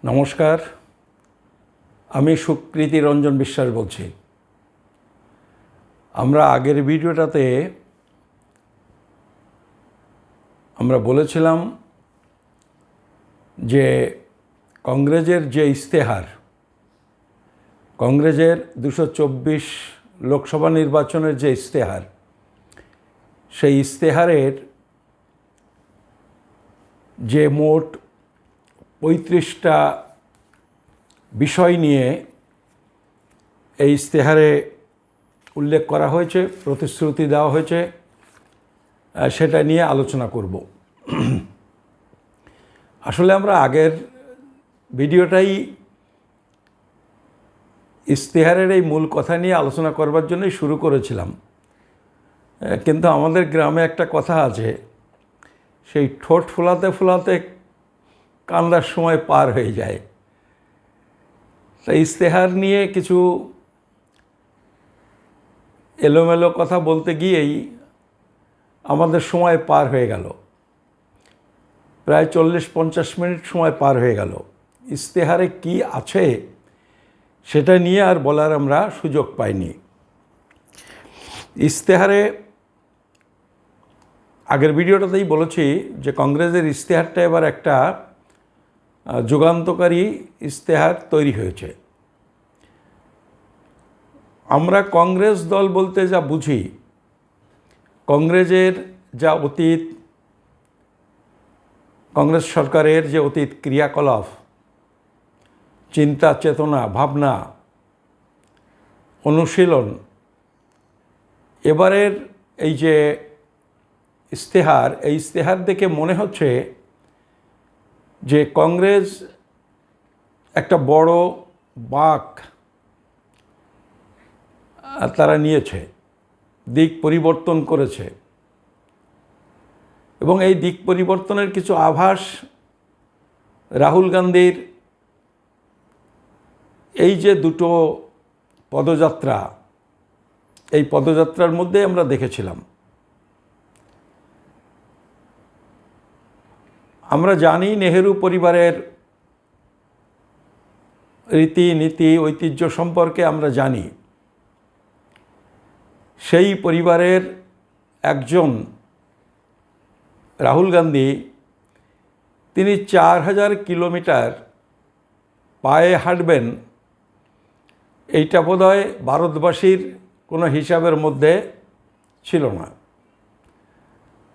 নমস্কার, আমি সুকৃতি রঞ্জন বিশ্বাস বলছি। আমরা আগের ভিডিওটাতে আমরা বলেছিলাম যে কংগ্রেসের যে ইশতেহার, কংগ্রেসের ২২৪ লোকসভা নির্বাচনের যে ইশতেহার, সেই ইশতেহারের যে মোট ৩৫টা বিষয় নিয়ে এই ইশতেহারে উল্লেখ করা হয়েছে, প্রতিশ্রুতি দেওয়া হয়েছে, সেটা নিয়ে আলোচনা করব। আসলে আমরা আগের ভিডিওটাই ইশতেহারের এই মূল কথা নিয়ে আলোচনা করবার জন্যই শুরু করেছিলাম, কিন্তু আমাদের গ্রামে একটা কথা আছে, সেই ঠোঁট ফোলাতে ফোলাতে কান্দার সময় পার হয়ে যায়। তাই ইশতেহার নিয়ে কিছু এলোমেলো কথা বলতে গিয়েই আমাদের সময় পার হয়ে গেল, প্রায় 40-50 মিনিট সময় পার হয়ে গেল। ইশতেহারে কি আছে সেটা নিয়ে আর বলার আমরা সুযোগ পাইনি। ইশতেহারে আগের ভিডিওটাতেই বলেছি যে কংগ্রেসের ইশতেহারটা এবার একটা যুগান্তকারী ইশতেহার তৈরি হয়েছে। আমরা কংগ্রেস দল বলতে যা বুঝি, কংগ্রেসের যা অতীত, কংগ্রেস সরকারের যে অতীত ক্রিয়াকলাপ, চিন্তা চেতনা, ভাবনা, অনুশীলন, এবারের এই যে ইশতেহার, এই ইশতেহার দেখে মনে হচ্ছে যে কংগ্রেস একটা বড় বাঁক তারা নিয়েছে, দিক পরিবর্তন করেছে, এবং এই দিক পরিবর্তনের কিছু আভাস রাহুল গান্ধীর এই যে দুটো পদযাত্রা, এই পদযাত্রার মধ্যে আমরা দেখেছিলাম। আমরা জানি নেহেরু পরিবারের রীতিনীতি, ঐতিহ্য সম্পর্কে আমরা জানি। সেই পরিবারের একজন রাহুল গান্ধী, তিনি 4000 কিলোমিটার পায়ে হাঁটবেন, এইটা বোধহয় ভারতবাসীর কোনো হিসাবের মধ্যে ছিল না।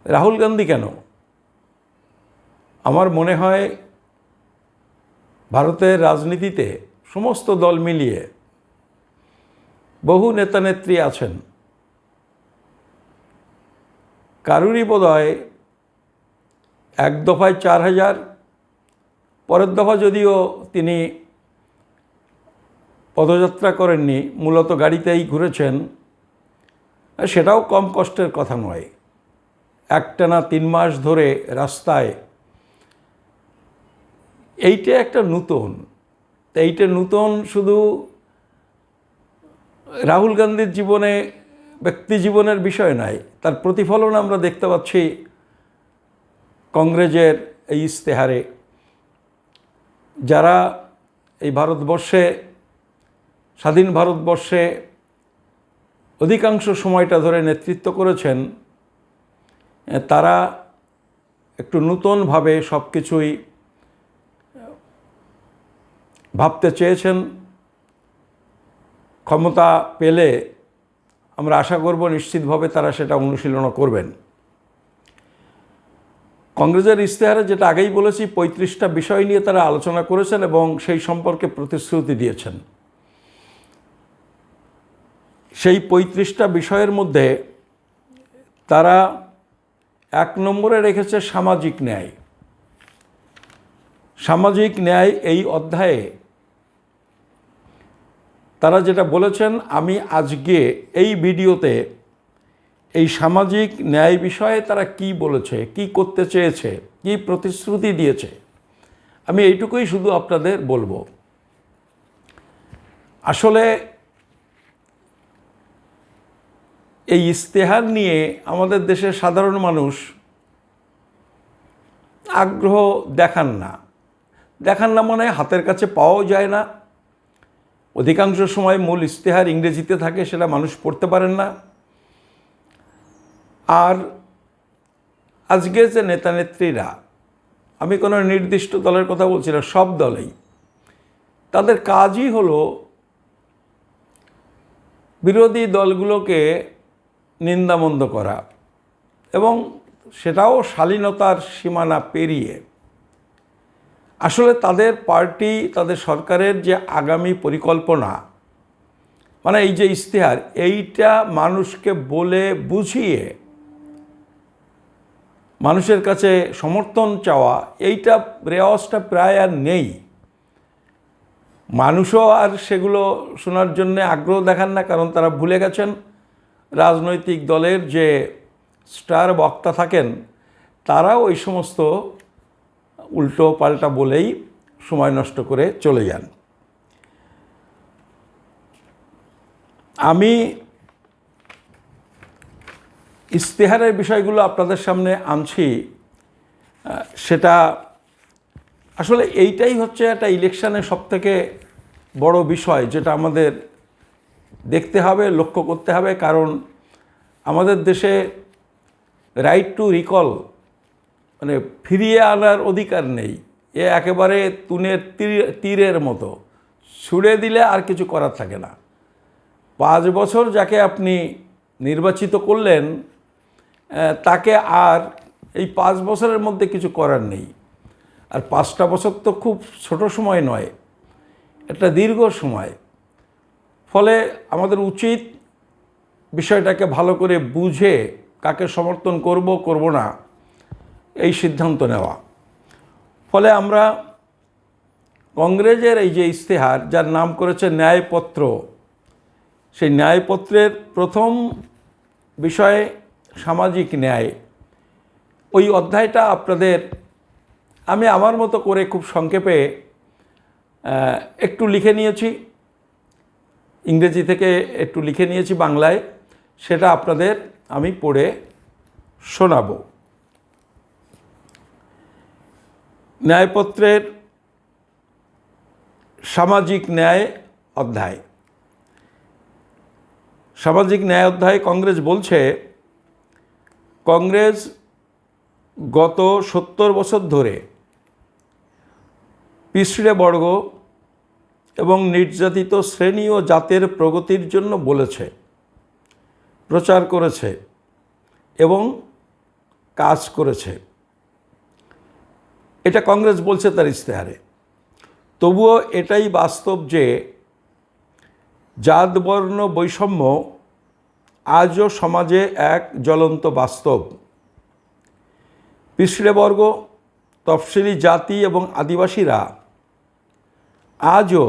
রাহুল গান্ধী কেন? আমার মনে হয় ভারতের রাজনীতিতে সমস্ত দল মিলিয়ে বহু নেতানেত্রী আছেন, কারুরই বোধহয় এক দফায় 4000, পরের দফা যদিও তিনি পদযাত্রা করেননি, মূলত গাড়িতেই ঘুরেছেন, সেটাও কম কষ্টের কথা নয়। একটানা 3 মাস ধরে রাস্তায়, এইটা একটা নূতন। এইটা নূতন শুধু রাহুল গান্ধীর জীবনে, ব্যক্তি জীবনের বিষয় নয়, তার প্রতিফলন আমরা দেখতে পাচ্ছি কংগ্রেসের এই ইশতেহারে। যারা এই ভারতবর্ষে, স্বাধীন ভারতবর্ষে অধিকাংশ সময়টা ধরে নেতৃত্ব করেছেন, তারা একটু নূতনভাবে সব কিছুই ভাবতে চেয়েছেন। ক্ষমতা পেলে আমরা আশা করব নিশ্চিতভাবে তারা সেটা অনুশীলনও করবেন। কংগ্রেসের ইশতেহারে, যেটা আগেই বলেছি, 35টা বিষয় নিয়ে তারা আলোচনা করেছেন এবং সেই সম্পর্কে প্রতিশ্রুতি দিয়েছেন। সেই 35টা বিষয়ের মধ্যে তারা 1 নম্বরে রেখেছে সামাজিক ন্যায়। সামাজিক ন্যায় এই অধ্যায়ে তারা যেটা বলেছেন, আমি আজকে এই ভিডিওতে এই সামাজিক ন্যায় বিষয়ে তারা কি বলেছে, কি করতে চেয়েছে, কি প্রতিশ্রুতি দিয়েছে, আমি এইটুকুই শুধু আপনাদের বলবো। আসলে এই ইশতেহার নিয়ে আমাদের দেশের সাধারণ মানুষ আগ্রহ দেখান না। দেখান না মানে হাতের কাছে পাওয়াও যায় না, অধিকাংশ সময় মূল ইশতেহার ইংরেজিতে থাকে, সেটা মানুষ পড়তে পারেন না। আর আজকে যে নেতানেত্রীরা, আমি কোনো নির্দিষ্ট দলের কথা বলছি না, সব দলেই তাদের কাজই হলো বিরোধী দলগুলোকে নিন্দামন্দ করা, এবং সেটাও শালীনতার সীমানা পেরিয়ে। আসলে তাদের পার্টি, তাদের সরকারের যে আগামী পরিকল্পনা, মানে এই যে ইশতেহার, এইটা মানুষকে বলে বুঝিয়ে মানুষের কাছে সমর্থন চাওয়া, এইটা রেওয়াজটা প্রায় আর নেই। মানুষও আর সেগুলো শোনার জন্য আগ্রহ দেখান না, কারণ তারা ভুলে গেছেন রাজনৈতিক দলের যে স্টার বক্তা থাকেন তারাও ওই সমস্ত উল্টো পাল্টা বলেই সময় নষ্ট করে চলে যান। আমি ইশতেহারের বিষয়গুলো আপনাদের সামনে আনছি, সেটা আসলে এইটাই হচ্ছে একটা ইলেকশনের সবথেকে বড় বিষয়, যেটা আমাদের দেখতে হবে, লক্ষ্য করতে হবে। কারণ আমাদের দেশে রাইট টু রিকল, মানে ফিরিয়ে আনার অধিকার নেই। এ একেবারে তুনের তীরের মতো, ছুড়ে দিলে আর কিছু করার থাকে না। 5 বছর যাকে আপনি নির্বাচিত করলেন, তাকে আর এই 5 বছরের মধ্যে কিছু করার নেই। আর 5টা বছর তো খুব ছোট সময় নয়, একটা দীর্ঘ সময়। ফলে আমাদের উচিত বিষয়টাকে ভালো করে বুঝে কাকে সমর্থন করব করব না এই সিদ্ধান্ত নেওয়া। ফলে আমরা কংগ্রেসের এই যে ইশতেহার, যার নাম করেছে ন্যায়পত্র, সেই ন্যায়পত্রের প্রথম বিষয়ে সামাজিক ন্যায়, ওই অধ্যায়টা আপনাদের আমি আমার মতো করে খুব সংক্ষেপে একটু লিখে নিয়েছি, ইংরেজি থেকে একটু লিখে নিয়েছি বাংলায়, সেটা আপনাদের আমি পড়ে শোনাব। ন্যায়পত্রের সামাজিক ন্যায় অধ্যায়। সামাজিক ন্যায় অধ্যায় কংগ্রেস বলছে, কংগ্রেস গত 70 বছর ধরে পিছড়ে বর্গ এবং নির্যাতিত শ্রেণী ও জাতের প্রগতির জন্য বলেছে, প্রচার করেছে এবং কাজ করেছে। এটা কংগ্রেস বলছে তার ইশতেহারে। তবুও এটাই বাস্তব যে জাতবর্ণ বৈষম্য আজও সমাজে এক জ্বলন্ত বাস্তব। পিছড়ে বর্গ, তফসিলি জাতি এবং আদিবাসীরা আজও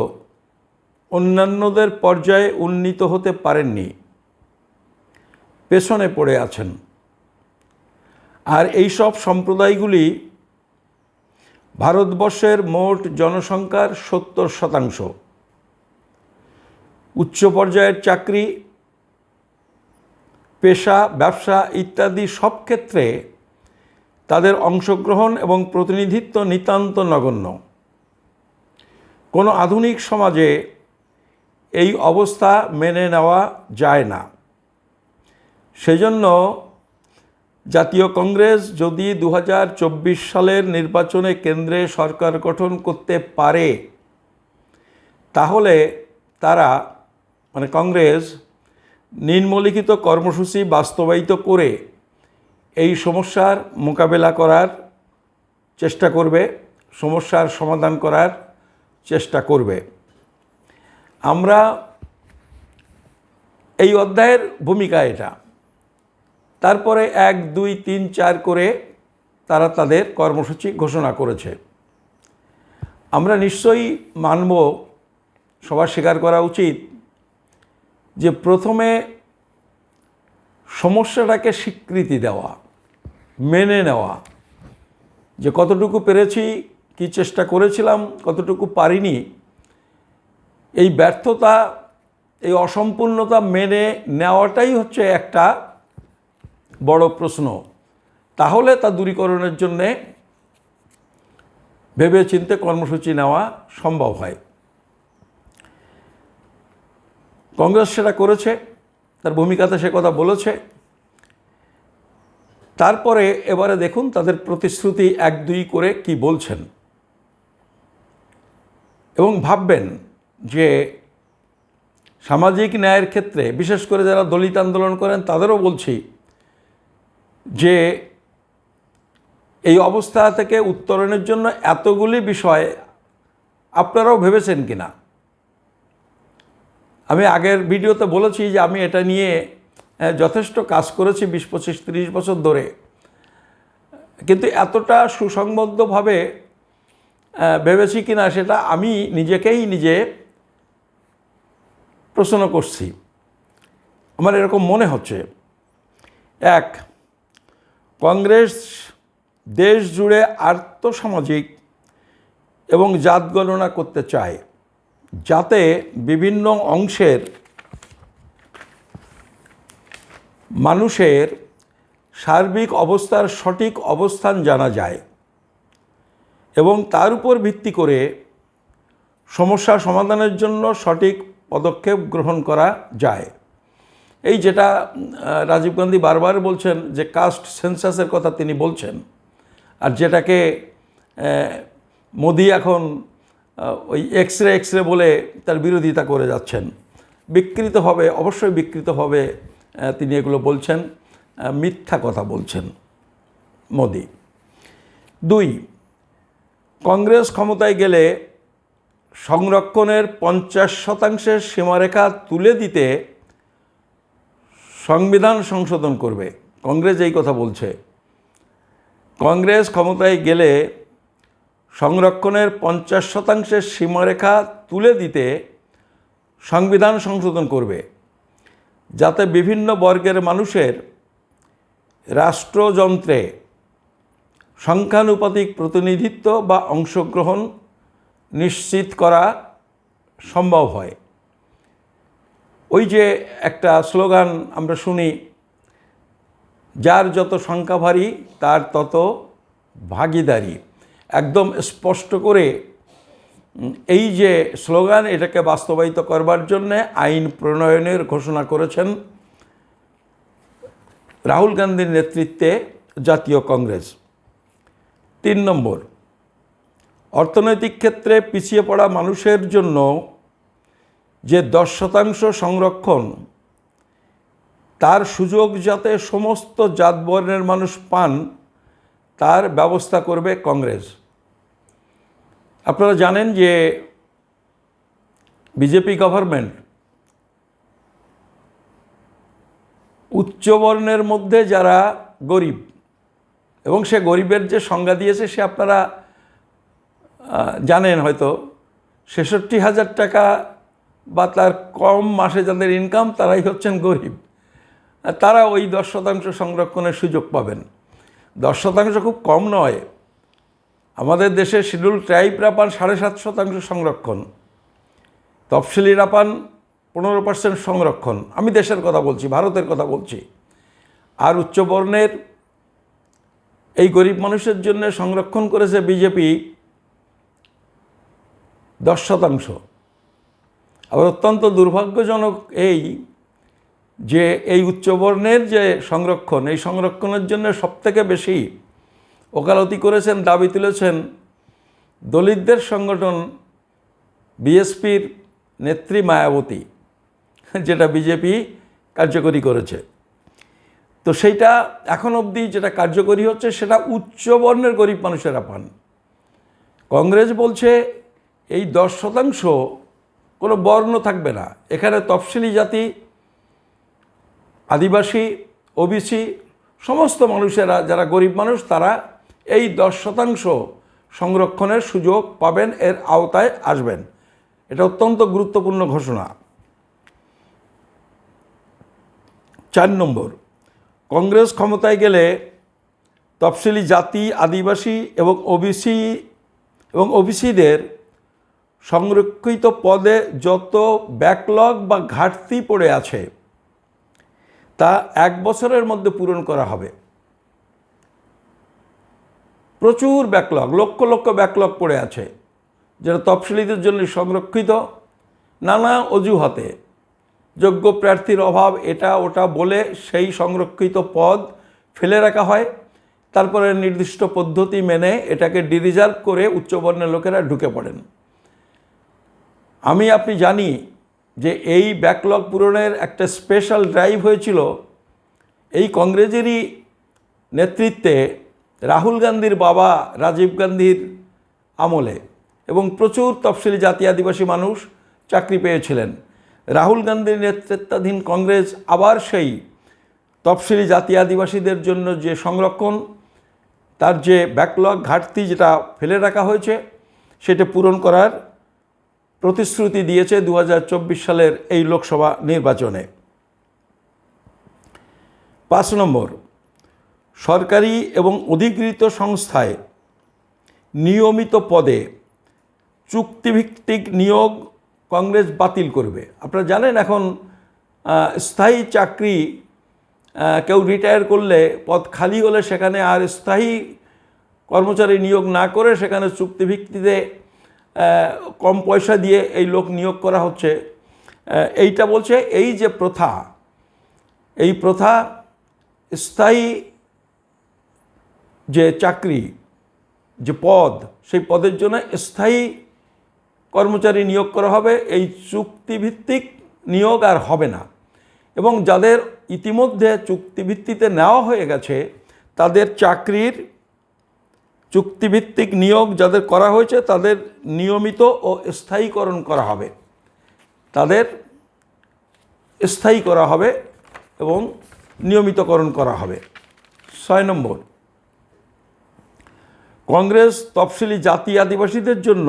অন্যান্যদের পর্যায়ে উন্নীত হতে পারেননি, পেছনে পড়ে আছেন। আর এই সব সম্প্রদায়গুলি ভারতবর্ষের মোট জনসংখ্যার 70%। উচ্চ পর্যায়ের চাকরি, পেশা, ব্যবসা ইত্যাদি সব ক্ষেত্রে তাদের অংশগ্রহণ এবং প্রতিনিধিত্ব নিতান্ত নগণ্য। কোনো আধুনিক সমাজে এই অবস্থা মেনে নেওয়া যায় না। সেজন্য জাতীয় কংগ্রেস যদি 2024 সালের নির্বাচনে কেন্দ্রে সরকার গঠন করতে পারে, তাহলে তারা, মানে কংগ্রেস, নিম্নলিখিত কর্মসূচি বাস্তবায়িত করে এই সমস্যার মোকাবেলা করার চেষ্টা করবে, সমস্যার সমাধান করার চেষ্টা করবে। আমরা এই অধ্যায়ের ভূমিকা এটা। তারপরে 1, 2, 3, 4 করে তারা তাদের কর্মসূচি ঘোষণা করেছে। আমরা নিশ্চয়ই মানব, সবার স্বীকার করা উচিত যে প্রথমে সমস্যাটাকে স্বীকৃতি দেওয়া, মেনে নেওয়া, যে কতটুকু পেরেছি, কি চেষ্টা করেছিলাম, কতটুকু পারিনি, এই ব্যর্থতা, এই অসম্পূর্ণতা মেনে নেওয়াটাই হচ্ছে একটা বড় প্রশ্ন। তাহলে তা দূরীকরণের জন্যে ভেবেচিন্তে কর্মসূচি নেওয়া সম্ভব হয়। কংগ্রেস সেটা করেছে, তার ভূমিকাতে সে কথা বলেছে। তারপরে এবারে দেখুন তাদের প্রতিশ্রুতি 1-2 করে কি বলছেন, এবং ভাববেন যে সামাজিক ন্যায়ের ক্ষেত্রে বিশেষ করে যারা দলিত আন্দোলন করেন তাদেরও বলছি যে এই অবস্থা থেকে উত্তরণের জন্য এতগুলি বিষয় আপনারাও ভেবেছেন কিনা। আমি আগের ভিডিওতে বলেছি যে আমি এটা নিয়ে যথেষ্ট কাজ করেছি 20, 25, 30 বছর ধরে, কিন্তু এতটা সুসংবদ্ধভাবে ভেবেছি কিনা সেটা আমি নিজে প্রশ্ন করছি। আমার এরকম মনে হচ্ছে, 1, কংগ্রেস দেশ জুড়ে আর্থসামাজিক এবং জাত গণনা করতে চায়, যাতে বিভিন্ন অংশের মানুষের সার্বিক অবস্থার সঠিক অবস্থান জানা যায় এবং তার উপর ভিত্তি করে সমস্যা সমাধানের জন্য সঠিক পদক্ষেপ গ্রহণ করা যায়। এই যেটা রাজীব গান্ধী বারবার বলছেন যে কাস্ট সেন্সাসের কথা তিনি বলছেন, আর যেটাকে মোদি এখন ওই এক্সরে বলে তার বিরোধিতা করে যাচ্ছেন। বিকৃতভাবে, অবশ্যই বিকৃতভাবে তিনি এগুলো বলছেন, মিথ্যা কথা বলছেন মোদি। 2, কংগ্রেস ক্ষমতায় গেলে সংরক্ষণের 50% সীমারেখা তুলে দিতে সংবিধান সংশোধন করবে। কংগ্রেস এই কথা বলছে, কংগ্রেস ক্ষমতায় গেলে সংরক্ষণের 50% সীমারেখা তুলে দিতে সংবিধান সংশোধন করবে, যাতে বিভিন্ন বর্গের মানুষের রাষ্ট্রযন্ত্রে সংখ্যানুপাতিক প্রতিনিধিত্ব বা অংশগ্রহণ নিশ্চিত করা সম্ভব হয়। ওই যে একটা স্লোগান আমরা শুনি, যার যত সংখ্যা ভারী তার তত ভাগিদারি, একদম স্পষ্ট করে এই যে স্লোগান, এটাকে বাস্তবায়িত করবার জন্যে আইন প্রণয়নের ঘোষণা করেছেন রাহুল গান্ধীর নেতৃত্বে জাতীয় কংগ্রেস। 3 নম্বর, অর্থনৈতিক ক্ষেত্রে পিছিয়ে পড়া মানুষের জন্য যে 10% সংরক্ষণ, তার সুযোগ যাতে সমস্ত জাতবর্ণের মানুষ পান তার ব্যবস্থা করবে কংগ্রেস। আপনারা জানেন যে বিজেপি গভর্নমেন্ট উচ্চবর্ণের মধ্যে যারা গরিব, এবং সে গরিবের যে সংজ্ঞা দিয়েছে সে আপনারা জানেন হয়তো, 66,000 টাকা বা তার কম মাসে যাদের ইনকাম তারাই হচ্ছেন গরিব। তারা ওই 10% সংরক্ষণের সুযোগ পাবেন। 10% খুব কম নয়। আমাদের দেশে শিডিউল ট্রাইবরা পান 7.5% সংরক্ষণ, তফসিলিরা পান 15% সংরক্ষণ। আমি দেশের কথা বলছি, ভারতের কথা বলছি। আর উচ্চবর্ণের এই গরিব মানুষের জন্য সংরক্ষণ করেছে বিজেপি 10%। আবার অত্যন্ত দুর্ভাগ্যজনক এই যে এই উচ্চবর্ণের যে সংরক্ষণ, এই সংরক্ষণের জন্য সবথেকে বেশি ওকালতি করেছেন, দাবি তুলেছেন দলিতদের সংগঠন বিএসপির নেত্রী মায়াবতী, যেটা বিজেপি কার্যকরী করেছে। তো সেইটা এখন অবধি যেটা কার্যকরী হচ্ছে সেটা উচ্চবর্ণের গরিব মানুষেরা পান। কংগ্রেস বলছে এই 10% কোনো বর্ণ থাকবে না, এখানে তফসিলি জাতি, আদিবাসী, ওবিসি সমস্ত মানুষেরা, যারা গরিব মানুষ, তারা এই 10% সংরক্ষণের সুযোগ পাবেন, এর আওতায় আসবেন। এটা অত্যন্ত গুরুত্বপূর্ণ ঘোষণা। 4 নম্বর, কংগ্রেস ক্ষমতায় গেলে তফসিলি জাতি, আদিবাসী এবং ওবিসিদের সংরক্ষিত পদে যত ব্যাকলগ বা ঘাটতি পড়ে আছে তা 1 বছরের মধ্যে পূরণ করা হবে। প্রচুর ব্যাকলগ, লক্ষ লক্ষ ব্যাকলগ পড়ে আছে, যেটা তফসিলিদের জন্য সংরক্ষিত। নানা অজুহাতে, যোগ্য প্রার্থীর অভাব, এটা ওটা বলে সেই সংরক্ষিত পদ ফেলে রাখা হয়। তারপরে নির্দিষ্ট পদ্ধতি মেনে এটাকে ডিরিজার্ভ করে উচ্চবর্ণের লোকেরা ঢুকে পড়েন। আপনি জানি যে এই ব্যাকলগ পূরণের একটা স্পেশাল ড্রাইভ হয়েছিল এই কংগ্রেসেরই নেতৃত্বে রাহুল গান্ধীর বাবা রাজীব গান্ধীর আমলে, এবং প্রচুর তফসিলি জাতি আদিবাসী মানুষ চাকরি পেয়েছিলেন। রাহুল গান্ধীর নেতৃত্বাধীন কংগ্রেস আবার সেই তফসিলি জাতি আদিবাসীদের জন্য যে সংরক্ষণ, তার যে ব্যাকলগ ঘাটতি যেটা ফেলে রাখা হয়েছে, সেটা পূরণ করার প্রতিশ্রুতি দিয়েছে 2024 সালের এই লোকসভা নির্বাচনে। 5 নম্বর, সরকারি এবং অধিকৃত সংস্থায় নিয়মিত পদে চুক্তিভিত্তিক নিয়োগ কংগ্রেস বাতিল করবে। আপনারা জানেন এখন স্থায়ী চাকরি, কেউ রিটায়ার করলে পদ খালি হলে সেখানে আর স্থায়ী কর্মচারী নিয়োগ না করে সেখানে চুক্তিভিত্তিতে কম পয়সা দিয়ে এই লোক নিয়োগ করা হচ্ছে। এইটা বলছে এই যে প্রথা, এই প্রথা স্থায়ী যে চাকরি, যে পদ, সেই পদের জন্য স্থায়ী কর্মচারী নিয়োগ করা হবে, এই চুক্তিভিত্তিক নিয়োগ আর হবে না। এবং যাদের ইতিমধ্যে চুক্তিভিত্তিতে নেওয়া হয়ে গেছে তাদের চাকরির চুক্তিভিত্তিক নিয়োগ যাদের করা হয়েছে তাদের নিয়মিত ও স্থায়ীকরণ করা হবে, তাদের স্থায়ী করা হবে এবং নিয়মিতকরণ করা হবে। 6 নম্বর, কংগ্রেস তফসিলি জাতি আদিবাসীদের জন্য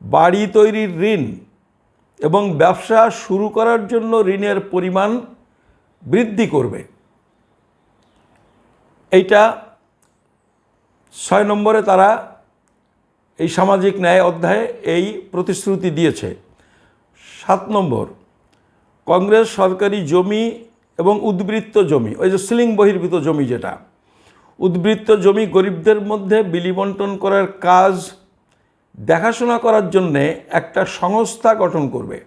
বাড়ি তৈরির ঋণ এবং ব্যবসা শুরু করার জন্য ঋণের পরিমাণ বৃদ্ধি করবে। এইটা 6 নম্বরে তারা এই সামাজিক ন্যায় অধ্যায়ে এই প্রতিশ্রুতি দিয়েছে। 7 নম্বর, কংগ্রেস সরকারি জমি এবং উদ্বৃত্ত জমি, ওই যে সিলিং বহির্ভূত জমি, যেটা উদ্বৃত্ত জমি গরিবদের মধ্যে বিলি বণ্টন করার কাজ দেখাশোনা করার জন্যে একটা সংস্থা গঠন করবে।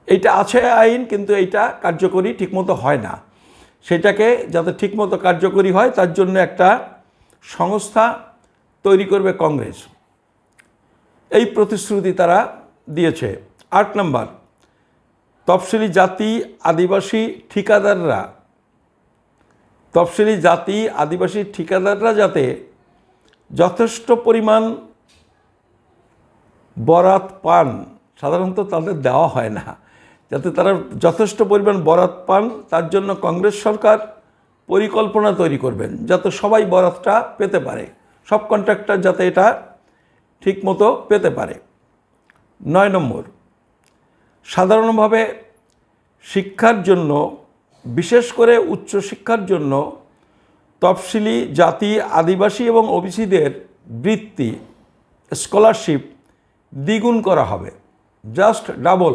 এইটা আছে আইন, কিন্তু এইটা কার্যকরী ঠিকমতো হয় না। সেটাকে যাতে ঠিকমতো কার্যকরী হয় তার জন্য একটা সংস্থা তৈরি করবে কংগ্রেস, এই প্রতিশ্রুতি তারা দিয়েছে। 8 নম্বর, তফসিলি জাতি আদিবাসী ঠিকাদাররা, তফসিলি জাতি আদিবাসী ঠিকাদাররা যাতে যথেষ্ট পরিমাণ বরাত পান, সাধারণত তাদের দেওয়া হয় না, যাতে তারা যথেষ্ট পরিমাণ বরাত পান তার জন্য কংগ্রেস সরকার পরিকল্পনা তৈরি করবেন, যাতে সবাই বরাতটা পেতে পারে, সব কন্ট্রাক্টর যাতে এটা ঠিকমতো পেতে পারে। 9 নম্বর, সাধারণভাবে শিক্ষার জন্য, বিশেষ করে উচ্চশিক্ষার জন্য তফসিলি জাতি আদিবাসী এবং ওবিসিদের বৃত্তি, স্কলারশিপ দ্বিগুণ করা হবে, জাস্ট ডাবল।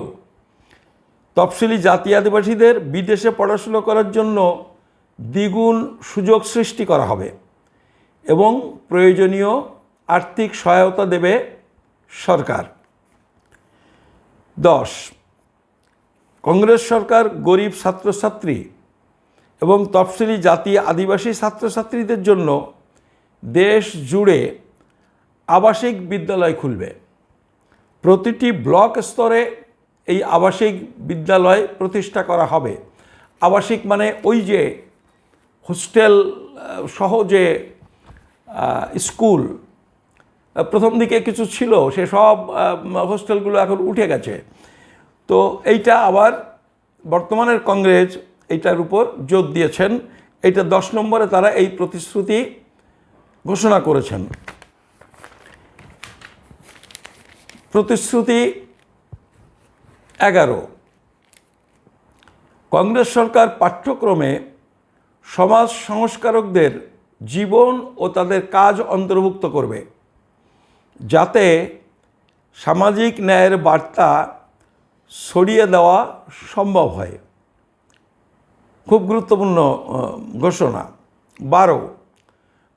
তফসিলি জাতি আদিবাসীদের বিদেশে পড়াশুনো করার জন্য দ্বিগুণ সুযোগ সৃষ্টি করা হবে এবং প্রয়োজনীয় আর্থিক সহায়তা দেবে সরকার। 10, কংগ্রেস সরকার গরিব ছাত্রছাত্রী এবং তফসিলি জাতি আদিবাসী ছাত্রছাত্রীদের জন্য দেশ জুড়ে আবাসিক বিদ্যালয় খুলবে। প্রতিটি ব্লক স্তরে এই আবাসিক বিদ্যালয় প্রতিষ্ঠা করা হবে। আবাসিক মানে ওই যে হোস্টেল সহ যে স্কুল প্রথম দিকে কিছু ছিল, সে সব হোস্টেলগুলো এখন উঠে গেছে। তো এইটা আবার বর্তমানের কংগ্রেস এইটার উপর জোর দিয়েছেন। এইটা 10 নম্বরে তারা এই প্রতিশ্রুতি ঘোষণা করেছেন। প্রতিশ্রুতি 11, কংগ্রেস সরকার পাঠ্যক্রমে সমাজ সংস্কারকদের জীবন ও তাদের কাজ অন্তর্ভুক্ত করবে, যাতে সামাজিক ন্যায়ের বার্তা ছড়িয়ে দেওয়া সম্ভব হয়। খুব গুরুত্বপূর্ণ ঘোষণা। 12,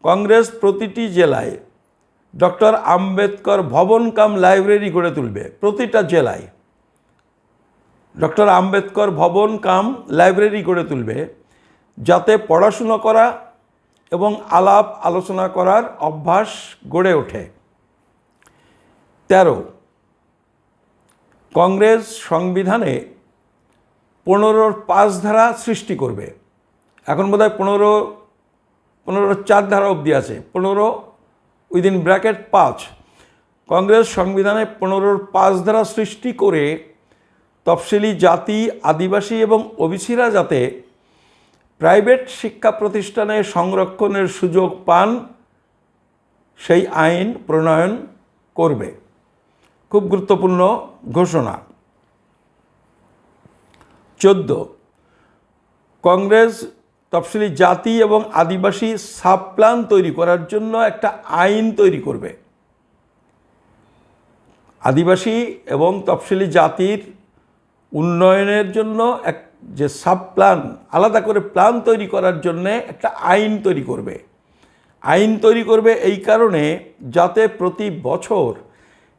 কংগ্রেস প্রতিটি জেলায় ডক্টর আম্বেদকর ভবন কাম লাইব্রেরি গড়ে তুলবে। প্রতিটা জেলায় ডক্টর আম্বেদকর ভবন কাম লাইব্রেরি গড়ে তুলবে, যাতে পড়াশুনো করা এবং আলাপ আলোচনা করার অভ্যাস গড়ে ওঠে। 13, কংগ্রেস সংবিধানে 15-র 5 ধারা সৃষ্টি করবে। এখন বোধহয় 15-র 4 ধারা অবধি আছে। 15 উইদিন ব্র্যাকেট 5। কংগ্রেস সংবিধানে 15-র 5 ধারা সৃষ্টি করে তফসিলি জাতি, আদিবাসী এবং ওবিসিরা যাতে প্রাইভেট শিক্ষা প্রতিষ্ঠানে সংরক্ষণের সুযোগ পান সেই আইন প্রণয়ন করবে। খুব গুরুত্বপূর্ণ ঘোষণা। 14, কংগ্রেস তফসিলি জাতি এবং আদিবাসী সাবপ্ল্যান তৈরি করার জন্য একটা আইন তৈরি করবে। আদিবাসী এবং তফসিলি জাতির উন্নয়নের জন্য যে সাবপ্ল্যান, আলাদা করে প্ল্যান তৈরি করার জন্যে একটা আইন তৈরি করবে। আইন তৈরি করবে এই কারণে যাতে প্রতি বছর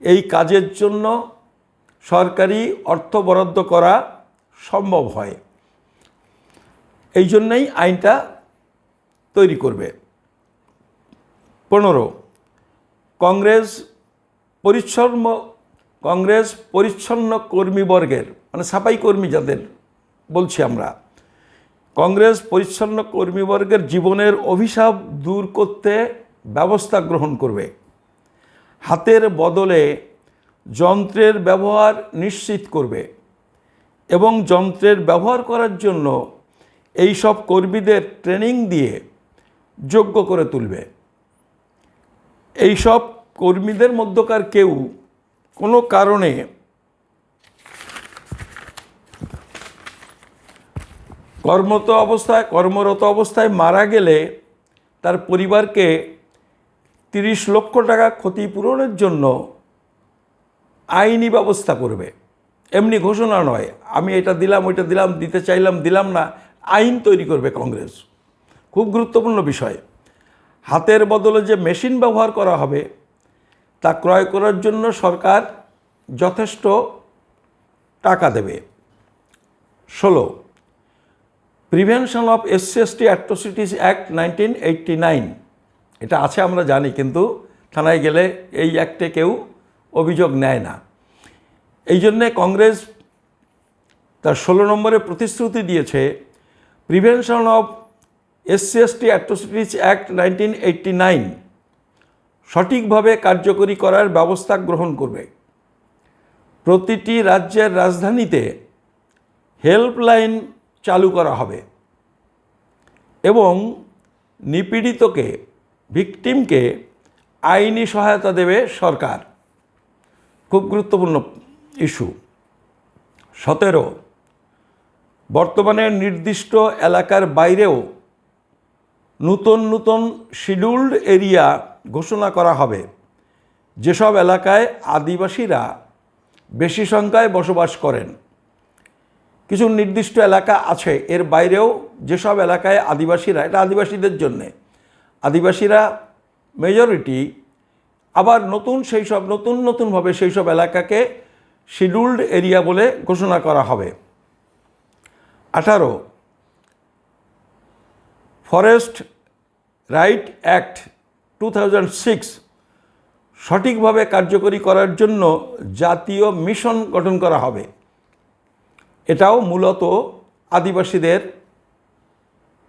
এই কাজের জন্য সরকারি অর্থ বরাদ্দ করা সম্ভব হয়। এই জন্যই আইনটা তৈরি করবে। 15, কংগ্রেস পরিচ্ছন্ন কর্মীবর্গের, মানে সাফাই কর্মী যাদের বলছি আমরা, কংগ্রেস পরিচ্ছন্ন কর্মীবর্গের জীবনের অভিশাপ দূর করতে ব্যবস্থা গ্রহণ করবে। হাতের বদলে যন্ত্রের ব্যবহার নিশ্চিত করবে এবং যন্ত্রের ব্যবহার করার জন্য এই সব কর্মীদের ট্রেনিং দিয়ে যোগ্য করে তুলবে। এই সব কর্মীদের মধ্যকার কেউ কোনো কারণে কর্মরত অবস্থায় মারা গেলে তার পরিবারকে 30 লক্ষ টাকা ক্ষতিপূরণের জন্য আইনি ব্যবস্থা করবে। এমনি ঘোষণা নয়, আমি এটা দিলাম ওইটা দিলাম, দিতে চাইলাম দিলাম না, আইন তৈরি করবে কংগ্রেস। খুব গুরুত্বপূর্ণ বিষয়। হাতের বদলে যে মেশিন ব্যবহার করা হবে তা ক্রয় করার জন্য সরকার যথেষ্ট টাকা দেবে। 16, prevention of SC/ST atrocities act 1989, এটা আছে আমরা জানি, কিন্তু থানায় গেলে এই অ্যাক্টে কেউ অভিযোগ নেয় না। এই জন্যে কংগ্রেস তার 16 নম্বরে প্রতিশ্রুতি দিয়েছে, prevention of SC/ST atrocities act 1989 সঠিকভাবে কার্যকরী করার ব্যবস্থা গ্রহণ করবে। প্রতিটি রাজ্যের রাজধানীতে হেল্পলাইন চালু করা হবে এবং নিপীড়িতকে, ভিকটিমকে আইনি সহায়তা দেবে সরকার। খুব গুরুত্বপূর্ণ ইস্যু। 17, বর্তমানে নির্দিষ্ট এলাকার বাইরেও নতুন শিডিউলড এরিয়া ঘোষণা করা হবে, যেসব এলাকায় আদিবাসীরা বেশি সংখ্যায় বসবাস করেন। কিছু নির্দিষ্ট এলাকা আছে, এর বাইরেও যেসব এলাকায় আদিবাসীরা, এটা আদিবাসীদের জন্যে, আদিবাসীরা মেজরিটি, আবার নতুনভাবে সেই সব এলাকাকে শিডিউলড এরিয়া বলে ঘোষণা করা হবে। 18, ফরেস্ট রাইট অ্যাক্ট 2006 সঠিকভাবে কার্যকরী করার জন্য জাতীয় মিশন গঠন করা হবে। এটাও মূলত আদিবাসীদের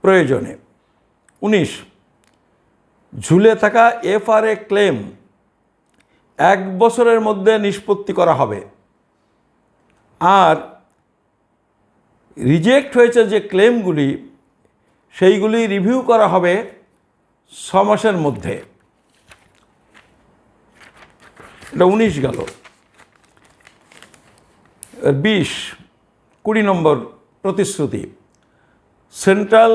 প্রয়োজনে। 19, ঝুলে থাকা FRA ক্লেম 1 বছরের মধ্যে নিষ্পত্তি করা হবে, আর রিজেক্ট হয়েছে যে ক্লেমগুলি সেইগুলি রিভিউ করা হবে 6 মাসের মধ্যে। এটা 19 গেল। 20 নম্বর প্রতিশ্রুতি, central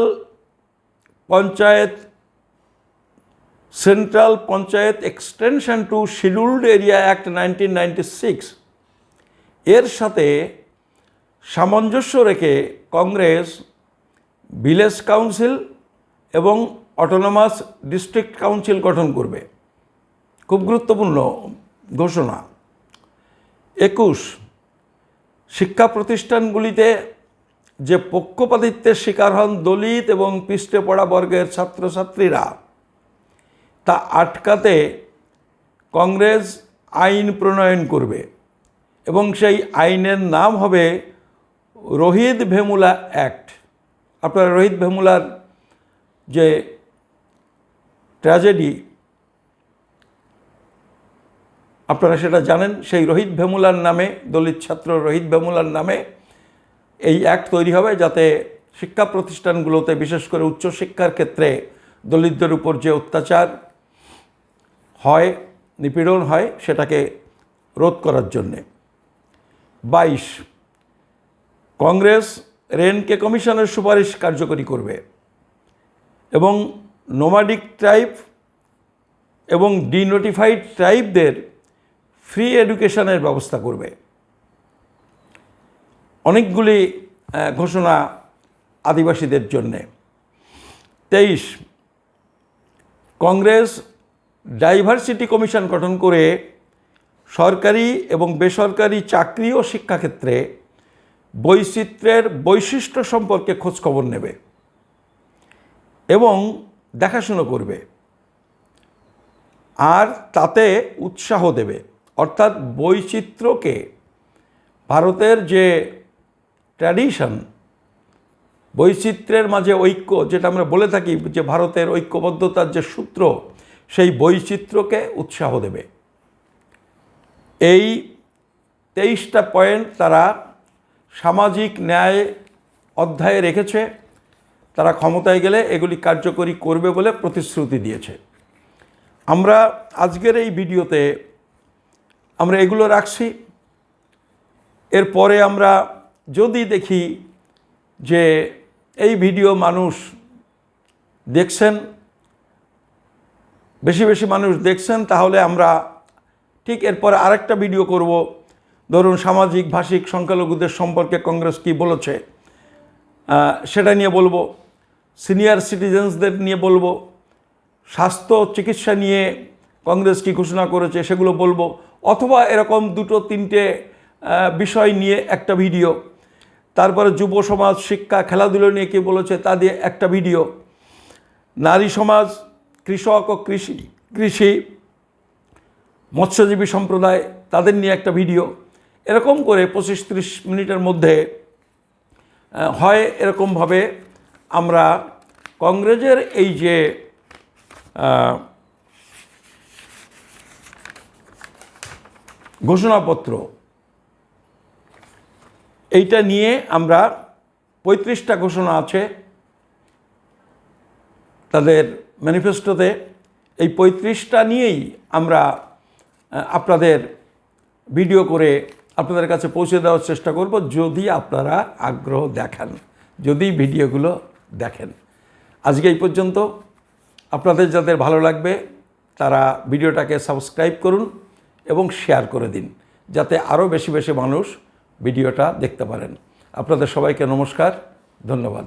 panchayat extension to scheduled area act 1996 এর সাথে সামঞ্জস্য রেখে কংগ্রেস ভিলেজ কাউন্সিল এবং অটোনমাস ডিস্ট্রিক্ট কাউন্সিল গঠন করবে। খুব গুরুত্বপূর্ণ ঘোষণা। 21 শিক্ষা প্রতিষ্ঠানগুলিতে যে পক্ষপাতিত্বের শিকার হন দলিত এবং পিছড়ে পড়া বর্গের ছাত্রছাত্রীরা, তা আটকাতে কংগ্রেস আইন প্রণয়ন করবে এবং সেই আইনের নাম হবে রোহিত ভেমুলা অ্যাক্ট। আপনারা রোহিত ভেমুলার যে ট্র্যাজেডি আপনারা সেটা জানেন। সেই রোহিত ভেমুলার নামে, দলিত ছাত্র রোহিত ভেমুলার নামে এই অ্যাক্ট তৈরি হবে, যাতে শিক্ষা প্রতিষ্ঠানগুলোতে বিশেষ করে উচ্চশিক্ষার ক্ষেত্রে দলিতদের উপর যে অত্যাচার হয়, নিপীড়ন হয়, সেটাকে রোধ করার জন্যে। 22 কংগ্রেস রেনকে কমিশনের সুপারিশ কার্যকরী করবে এবং নোমাডিক ট্রাইব এবং ডিনোটিফাইড ট্রাইবদের ফ্রি এডুকেশনের ব্যবস্থা করবে। অনেকগুলি ঘোষণা আদিবাসীদের জন্যে। 23 কংগ্রেস ডাইভার্সিটি কমিশন গঠন করে সরকারি এবং বেসরকারি চাকরি ও শিক্ষাক্ষেত্রে বৈচিত্র্যের বৈশিষ্ট্য সম্পর্কে খোঁজখবর নেবে এবং দেখাশুনো করবে আর তাতে উৎসাহ দেবে। অর্থাৎ বৈচিত্র্যকে, ভারতের যে ট্র্যাডিশন, বৈচিত্র্যের মাঝে ঐক্য, যেটা আমরা বলে থাকি যে ভারতের ঐক্যবদ্ধতার যে সূত্র, সেই বৈচিত্র্যকে উৎসাহ দেবে। এই 23টা পয়েন্ট তারা সামাজিক ন্যায় অধ্যায়ে রেখেছে। তারা ক্ষমতায় গেলে এগুলি কার্যকরী করবে বলে প্রতিশ্রুতি দিয়েছে। আমরা আজকের এই ভিডিওতে আমরা এগুলো রাখছি। এরপরে আমরা যদি দেখি যে এই ভিডিও মানুষ দেখছেন, বেশি বেশি মানুষ দেখছেন, তাহলে আমরা ঠিক এরপরে আরেকটা ভিডিও করব। ধরুন সামাজিক ভাষিক সংখ্যালঘুদের সম্পর্কে কংগ্রেস কী বলেছে সেটা নিয়ে বলবো, সিনিয়র সিটিজেন্সদের নিয়ে বলবো, স্বাস্থ্য চিকিৎসা নিয়ে কংগ্রেস কী ঘোষণা করেছে সেগুলো বলবো, অথবা এরকম 2-3টে বিষয় নিয়ে একটা ভিডিও। তারপরে যুব সমাজ, শিক্ষা, খেলাধুলো নিয়ে কী বলেছে তা দিয়ে একটা ভিডিও। নারী সমাজ, কৃষক ও কৃষি, মৎস্যজীবী সম্প্রদায়, তাদের নিয়ে একটা ভিডিও। এরকম করে 25-30 মিনিটের মধ্যে হয় এরকমভাবে আমরা কংগ্রেসের এই যে ঘোষণাপত্র, এইটা নিয়ে আমরা 35টা ঘোষণা আছে তাদের ম্যানিফেস্টোতে। এই 35টা নিয়েই আমরা আপনাদের ভিডিও করে আপনাদের কাছে পৌঁছে দেওয়ার চেষ্টা করব, যদি আপনারা আগ্রহ দেখান, যদি ভিডিওগুলো দেখেন। আজকে এই পর্যন্ত। আপনাদের যাদের ভালো লাগবে তারা ভিডিওটাকে সাবস্ক্রাইব করুন এবং শেয়ার করে দিন, যাতে আরও বেশি বেশি মানুষ ভিডিওটা দেখতে পারেন। আপনাদের সবাইকে নমস্কার, ধন্যবাদ।